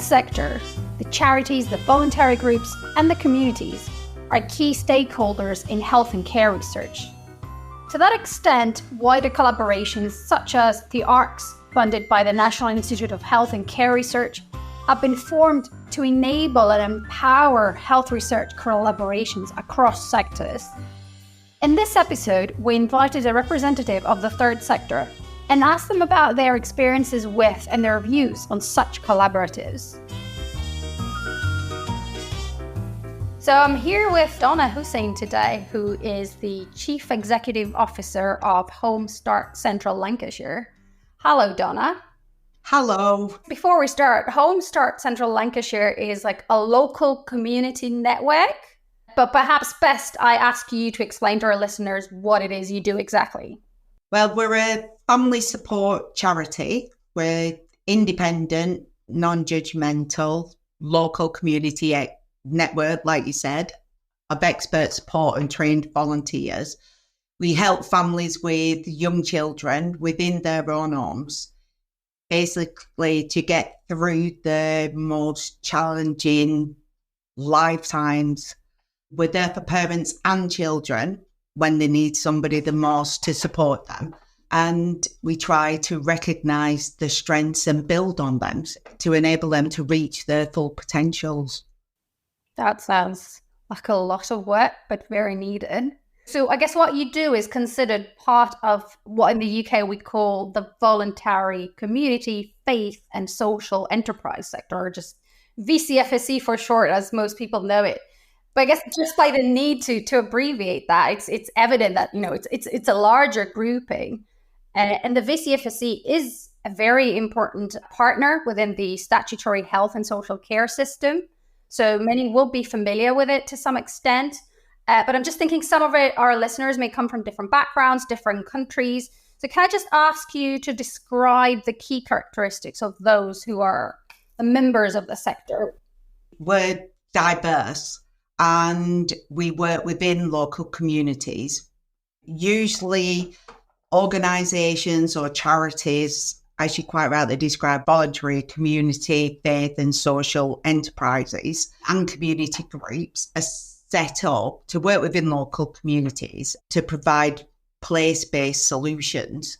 sector, the charities, the voluntary groups, and the communities are key stakeholders in health and care research. To that extent, wider collaborations such as the ARCs, funded by the National Institute of Health and Care Research, have been formed to enable and empower health research collaborations across sectors. In this episode, we invited a representative of the third sector and asked them about their experiences with and their views on such collaboratives. So I'm here with Donna Hussain today, who is the Chief Executive Officer of HomeStart Central Lancashire. Hello, Donna. Hello. Before we start, HomeStart Central Lancashire is like a local community network, but perhaps best I ask you to explain to our listeners what it is you do exactly. Well, we're a family support charity. We're independent, non-judgmental, local community network, like you said, of expert support and trained volunteers. We help families with young children within their own homes, basically to get through the most challenging lifetimes. We're there for parents and children when they need somebody the most to support them. And we try to recognise the strengths and build on them to enable them to reach their full potentials. That sounds like a lot of work, but very needed. So I guess what you do is considered part of what in the UK we call the voluntary community, faith and social enterprise sector, or just VCFSE for short, as most people know it. But I guess just by the need to abbreviate that, it's evident that it's a larger grouping, and the VCFSE is a very important partner within the statutory health and social care system. So many will be familiar with it to some extent. But I'm just thinking some of our listeners may come from different backgrounds, different countries. So can I just ask you to describe the key characteristics of those who are the members of the sector? We're diverse and we work within local communities. Usually organisations or charities, as you quite rightly described, voluntary community, faith and social enterprises and community groups are set up to work within local communities to provide place-based solutions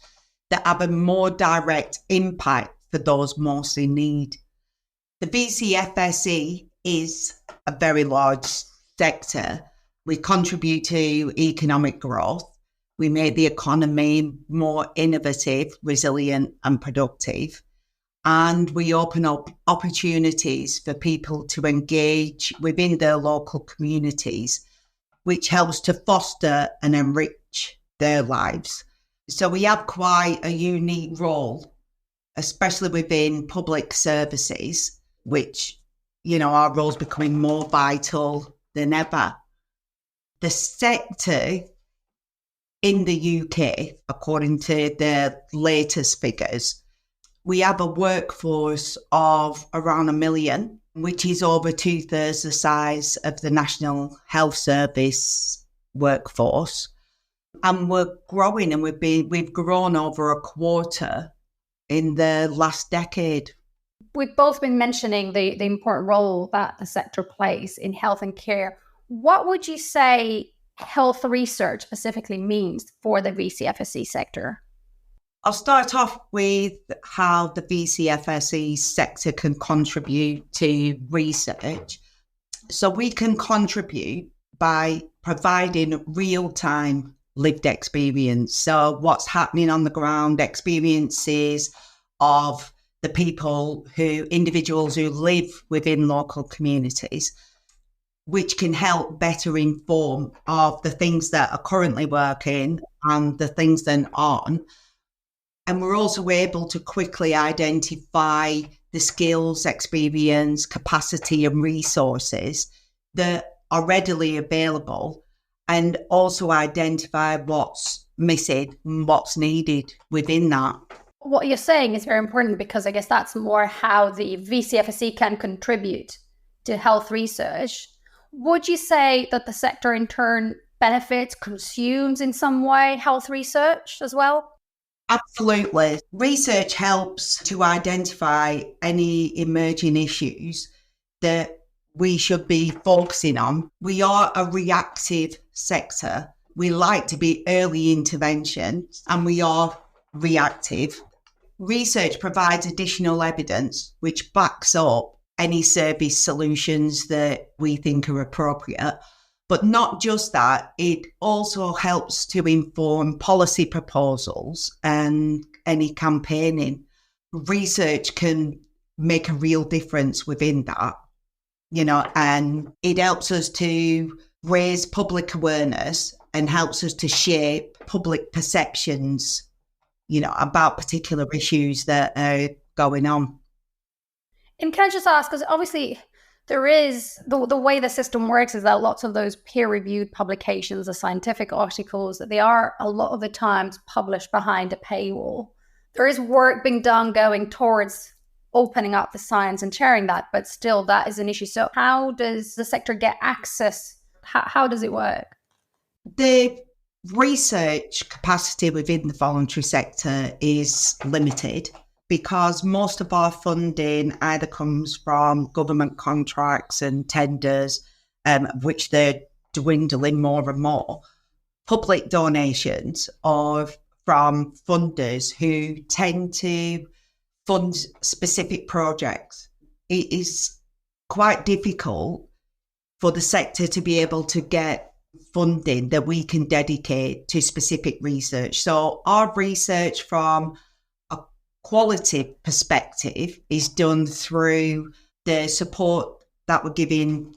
that have a more direct impact for those most in need. The VCFSE is a very large sector. We contribute to economic growth. We make the economy more innovative, resilient and productive. And we open up opportunities for people to engage within their local communities, which helps to foster and enrich their lives. So we have quite a unique role, especially within public services, which, our role's becoming more vital than ever. The sector in the UK, according to the latest figures, we have a workforce of around 1 million, which is over 2/3 the size of the National Health Service workforce. And we're growing, and we've grown over a quarter in the last decade. We've both been mentioning the important role that the sector plays in health and care. What would you say health research specifically means for the VCFSE sector? I'll start off with how the VCFSE sector can contribute to research. So we can contribute by providing real-time lived experience. So what's happening on the ground, experiences of the individuals who live within local communities, which can help better inform of the things that are currently working and the things that aren't. And we're also able to quickly identify the skills, experience, capacity and resources that are readily available, and also identify what's missing and what's needed within that. What you're saying is very important, because I guess that's more how the VCFSE can contribute to health research. Would you say that the sector in turn benefits, consumes in some way health research as well? Absolutely. Research helps to identify any emerging issues that we should be focusing on. We are a reactive sector. We like to be early intervention and we are reactive. Research provides additional evidence which backs up any service solutions that we think are appropriate. But not just that, it also helps to inform policy proposals and any campaigning. Research can make a real difference within that, and it helps us to raise public awareness and helps us to shape public perceptions, about particular issues that are going on. And can I just ask, because obviously there is, the way the system works is that lots of those peer-reviewed publications, the scientific articles, they are a lot of the times published behind a paywall. There is work being done going towards opening up the science and sharing that, but still that is an issue. So how does the sector get access? How does it work? The research capacity within the voluntary sector is limited because most of our funding either comes from government contracts and tenders, which they're dwindling more and more, public donations, or from funders who tend to fund specific projects. It is quite difficult for the sector to be able to get funding that we can dedicate to specific research. So our research from a quality perspective is done through the support that we're giving,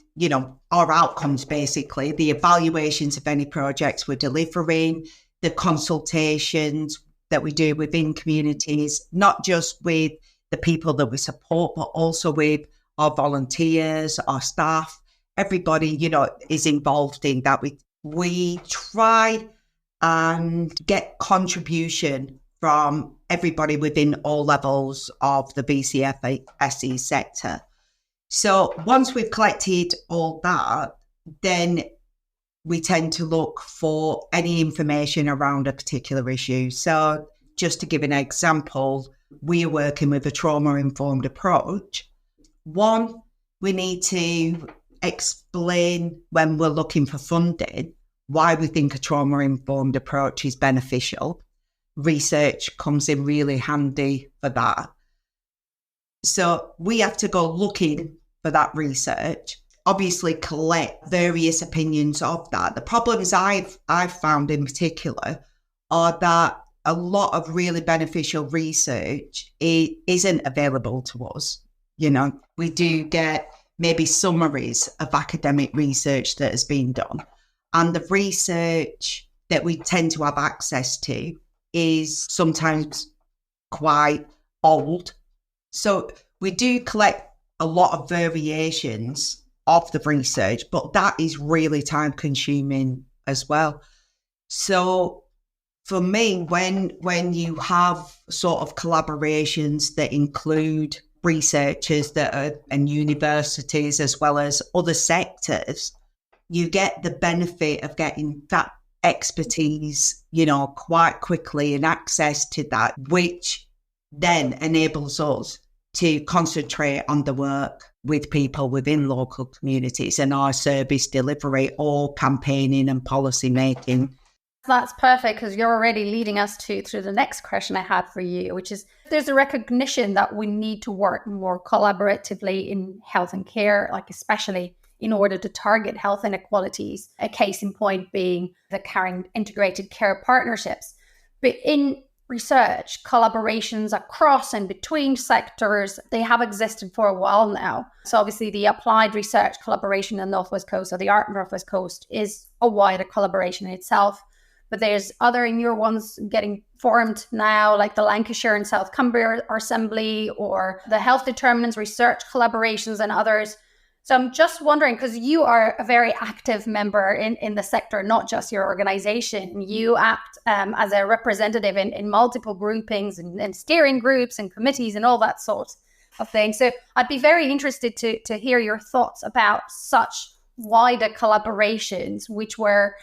our outcomes, basically, the evaluations of any projects we're delivering, the consultations that we do within communities, not just with the people that we support, but also with our volunteers, our staff. Everybody, is involved in that. We try and get contribution from everybody within all levels of the BCFSE sector. So once we've collected all that, then we tend to look for any information around a particular issue. So just to give an example, we're working with a trauma-informed approach. One, we need to explain when we're looking for funding why we think a trauma-informed approach is beneficial. Research comes in really handy for that. So we have to go looking for that research, obviously collect various opinions of that. The problems I've found in particular are that a lot of really beneficial research isn't available to us. We do get maybe summaries of academic research that has been done. And the research that we tend to have access to is sometimes quite old. So we do collect a lot of variations of the research, but that is really time consuming as well. So for me, when you have sort of collaborations that include researchers and universities as well as other sectors, you get the benefit of getting that expertise, quite quickly and access to that, which then enables us to concentrate on the work with people within local communities and our service delivery or campaigning and policy making. That's perfect, because you're already leading us to the next question I had for you, which is there's a recognition that we need to work more collaboratively in health and care, like especially in order to target health inequalities. A case in point being the caring integrated care partnerships. But in research, collaborations across and between sectors, they have existed for a while now. So obviously the Applied Research Collaboration in the Northwest Coast, or the ARC Northwest Coast, is a wider collaboration in itself. But there's other newer ones getting formed now, like the Lancashire and South Cumbria Assembly, or the Health Determinants Research Collaborations and others. So I'm just wondering, because you are a very active member in the sector, not just your organization. You act as a representative in multiple groupings and steering groups and committees and all that sort of thing. So I'd be very interested to hear your thoughts about such wider collaborations which were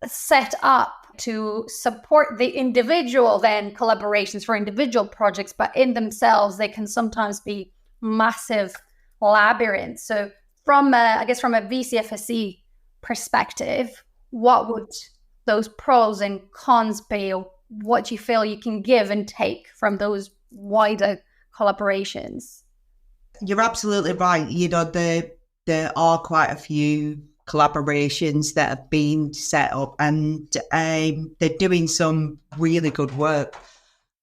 set up to support the individual then collaborations for individual projects, but in themselves, they can sometimes be massive labyrinths. So from a VCFSE perspective, what would those pros and cons be? Or what do you feel you can give and take from those wider collaborations? You're absolutely right. There are quite a few collaborations that have been set up, and they're doing some really good work.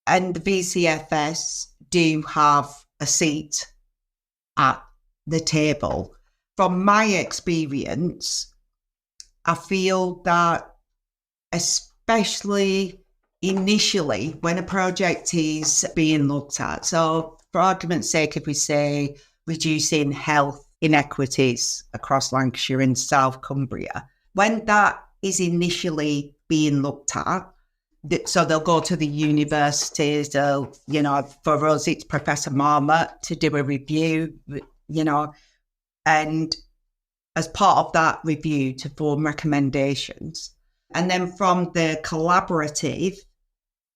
And the VCFS do have a seat at the table. From my experience, I feel that especially initially when a project is being looked at, so for argument's sake, if we say reducing health inequities across Lancashire and South Cumbria, when that is initially being looked at, so they'll go to the universities, for us, it's Professor Marmot to do a review, and as part of that review to form recommendations. And then from the collaborative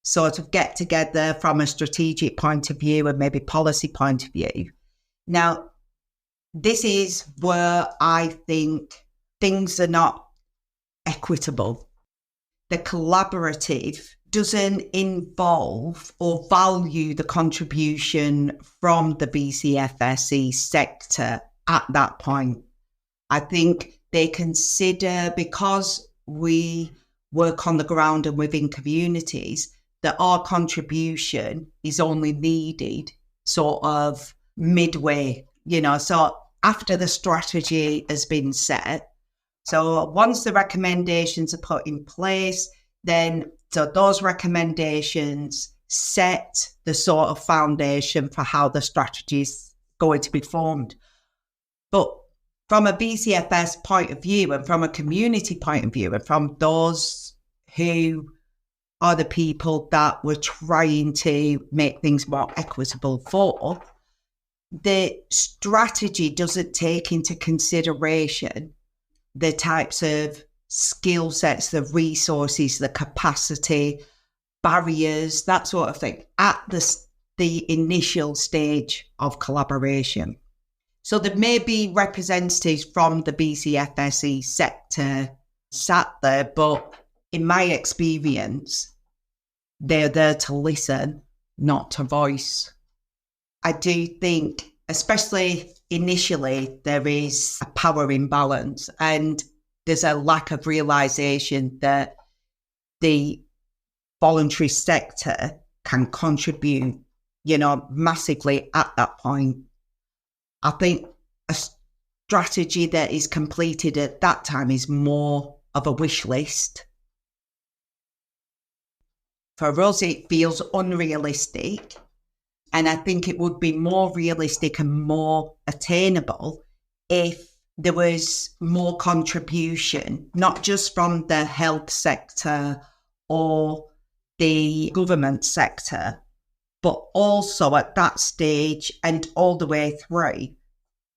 sort of get together from a strategic point of view and maybe policy point of view. Now, this is where I think things are not equitable. The collaborative doesn't involve or value the contribution from the BCFSE sector at that point. I think they consider, because we work on the ground and within communities, that our contribution is only needed sort of midway, so after the strategy has been set. So once the recommendations are put in place, then so those recommendations set the sort of foundation for how the strategy is going to be formed. But from a BCFS point of view and from a community point of view and from those who are the people that we're trying to make things more equitable for, the strategy doesn't take into consideration the types of skill sets, the resources, the capacity, barriers, that sort of thing at the initial stage of collaboration. So there may be representatives from the BCFSE sector sat there, but in my experience, they're there to listen, not to voice. I do think, especially initially, there is a power imbalance and there's a lack of realisation that the voluntary sector can contribute, massively at that point. I think a strategy that is completed at that time is more of a wish list. For us, it feels unrealistic. And I think it would be more realistic and more attainable if there was more contribution, not just from the health sector or the government sector, but also at that stage and all the way through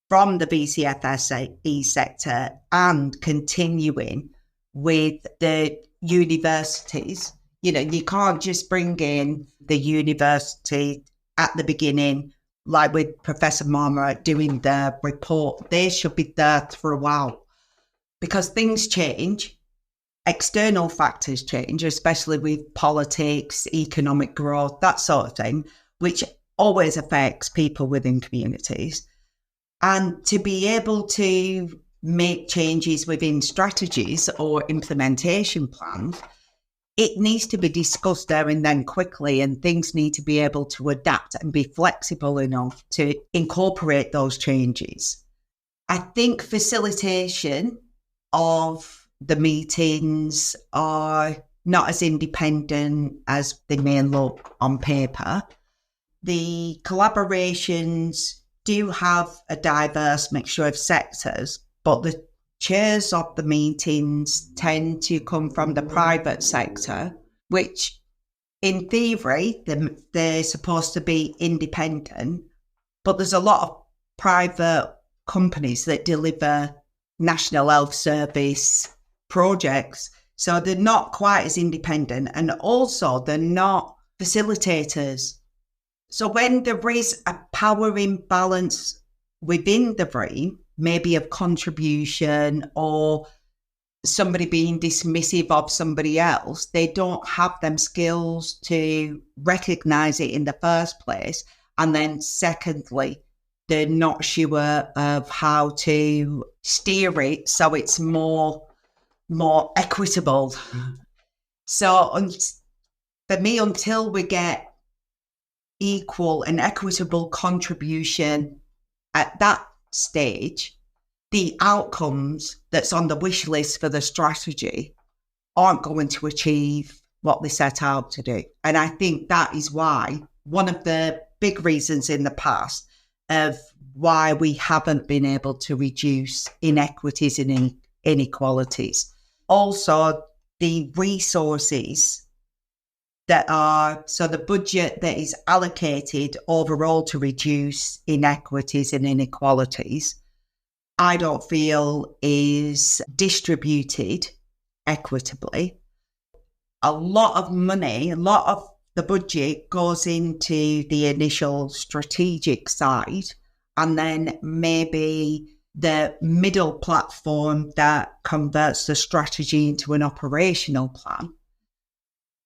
from the BCFSE sector and continuing with the universities. You can't just bring in the university at the beginning, like with Professor Marmot doing the report. They should be there throughout because things change. External factors change, especially with politics, economic growth, that sort of thing, which always affects people within communities. And to be able to make changes within strategies or implementation plans, it needs to be discussed there and then quickly, and things need to be able to adapt and be flexible enough to incorporate those changes. I think facilitation of the meetings are not as independent as they may look on paper. The collaborations do have a diverse mixture of sectors, but the chairs of the meetings tend to come from the private sector, which in theory, they're supposed to be independent, but there's a lot of private companies that deliver National Health Service projects. So they're not quite as independent, and also they're not facilitators. So when there is a power imbalance within the brain, maybe of contribution or somebody being dismissive of somebody else, they don't have them skills to recognize it in the first place. And then secondly, they're not sure of how to steer it so it's more equitable. So for me, until we get equal and equitable contribution at that stage, the outcomes that's on the wish list for the strategy aren't going to achieve what they set out to do. And I think that is why one of the big reasons in the past of why we haven't been able to reduce inequities and inequalities. Also, the resources so the budget that is allocated overall to reduce inequities and inequalities, I don't feel is distributed equitably. A lot of money, a lot of the budget goes into the initial strategic side, and then maybe the middle platform that converts the strategy into an operational plan.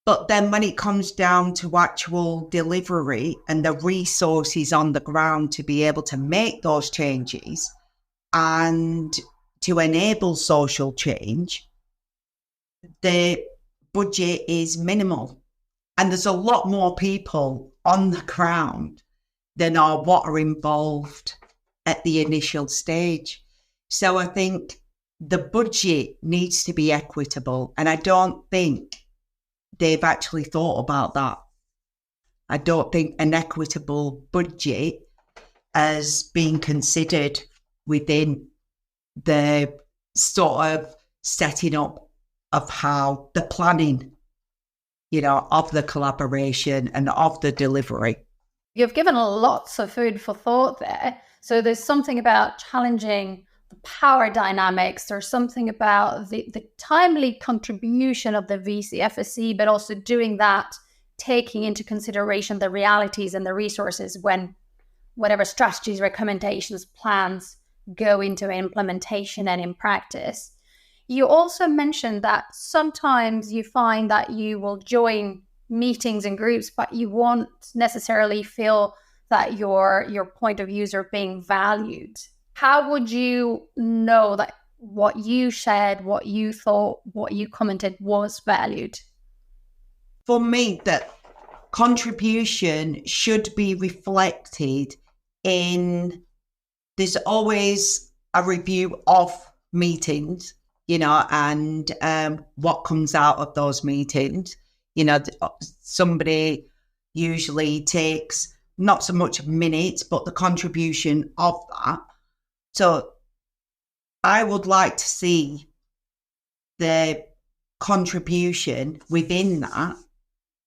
But then when it comes down to actual delivery and the resources on the ground to be able to make those changes and to enable social change, the budget is minimal. And there's a lot more people on the ground than what are involved at the initial stage. So I think the budget needs to be equitable. And I don't think they've actually thought about that. I don't think an equitable budget has been considered within the sort of setting up of how the planning, of the collaboration and of the delivery. You've given lots of food for thought there. So there's something about challenging the power dynamics. There's something about the timely contribution of the VCFSC, but also doing that, taking into consideration the realities and the resources when whatever strategies, recommendations, plans go into implementation and in practice. You also mentioned that sometimes you find that you will join meetings and groups, but you won't necessarily feel that your point of views are being valued. How would you know that what you shared, what you thought, what you commented was valued? For me, that contribution should be reflected in, there's always a review of meetings, and what comes out of those meetings. Somebody usually takes not so much minutes, but the contribution of that. So I would like to see the contribution within that.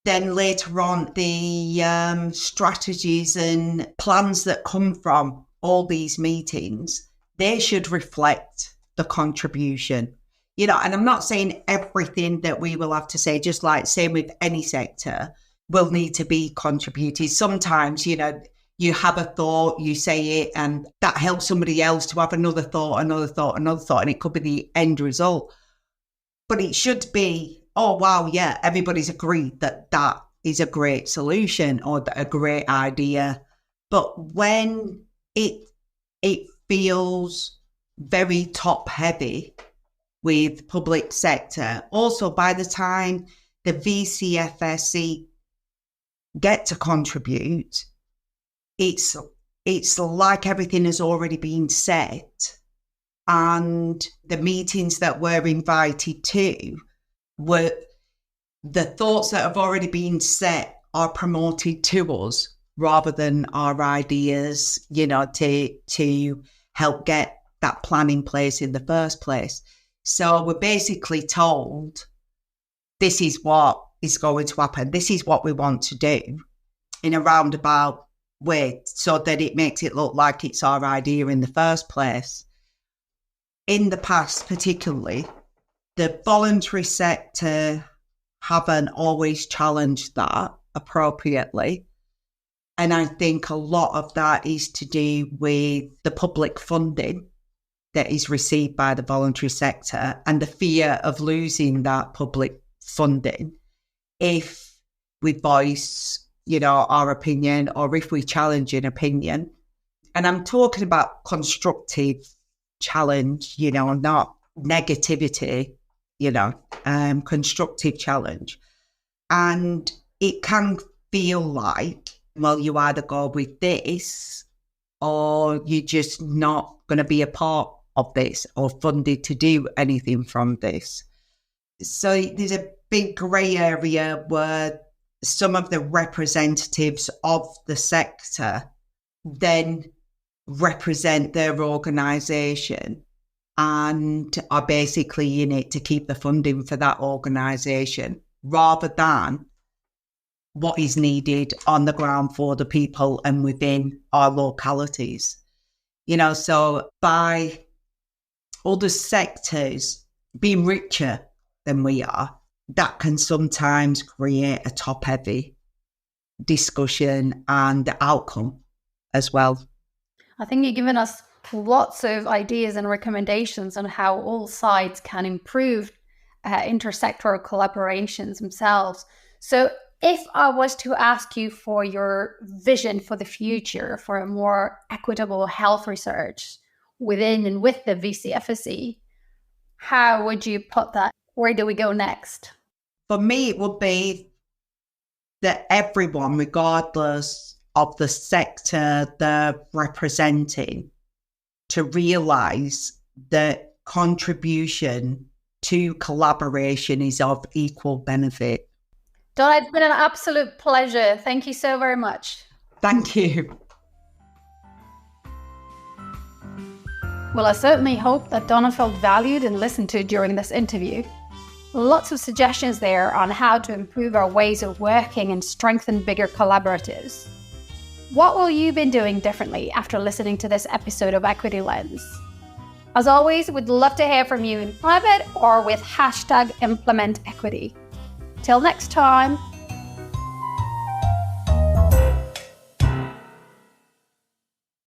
Then later on, the strategies and plans that come from all these meetings, they should reflect the contribution. And I'm not saying everything that we will have to say, just like same with any sector, will need to be contributed. Sometimes, you have a thought, you say it, and that helps somebody else to have another thought, and it could be the end result. But it should be, oh, wow, yeah, everybody's agreed that that is a great solution or a great idea. But when it feels very top heavy with public sector, also by the time the VCFSC get to contribute, it's like everything has already been set, and the meetings that we're invited to were the thoughts that have already been set are promoted to us rather than our ideas, to help get that plan in place in the first place. So we're basically told, this is what is going to happen. This is what we want to do in a roundabout way so that it makes it look like it's our idea in the first place. In the past, particularly, The voluntary sector haven't always challenged that appropriately. And I think a lot of that is to do with the public funding that is received by the voluntary sector and the fear of losing that public funding if we voice, our opinion or if we challenge an opinion. And I'm talking about constructive challenge, not negativity, constructive challenge. And it can feel like, well, you either go with this or you're just not going to be a part of this or funded to do anything from this. So there's a big grey area where some of the representatives of the sector then represent their organisation and are basically in it to keep the funding for that organisation rather than what is needed on the ground for the people and within our localities. So by other sectors being richer than we are, that can sometimes create a top-heavy discussion and outcome as well. I think you've given us lots of ideas and recommendations on how all sides can improve intersectoral collaborations themselves. So if I was to ask you for your vision for the future for a more equitable health research within and with the VCFSC, how would you put that? Where do we go next? For me, it would be that everyone, regardless of the sector they're representing, to realise that contribution to collaboration is of equal benefit. Donna, it's been an absolute pleasure. Thank you so very much. Thank you. Well, I certainly hope that Donna felt valued and listened to during this interview. Lots of suggestions there on how to improve our ways of working and strengthen bigger collaboratives. What will you be doing differently after listening to this episode of Equity Lens? As always, we'd love to hear from you in private or with #ImplementEquity. Till next time.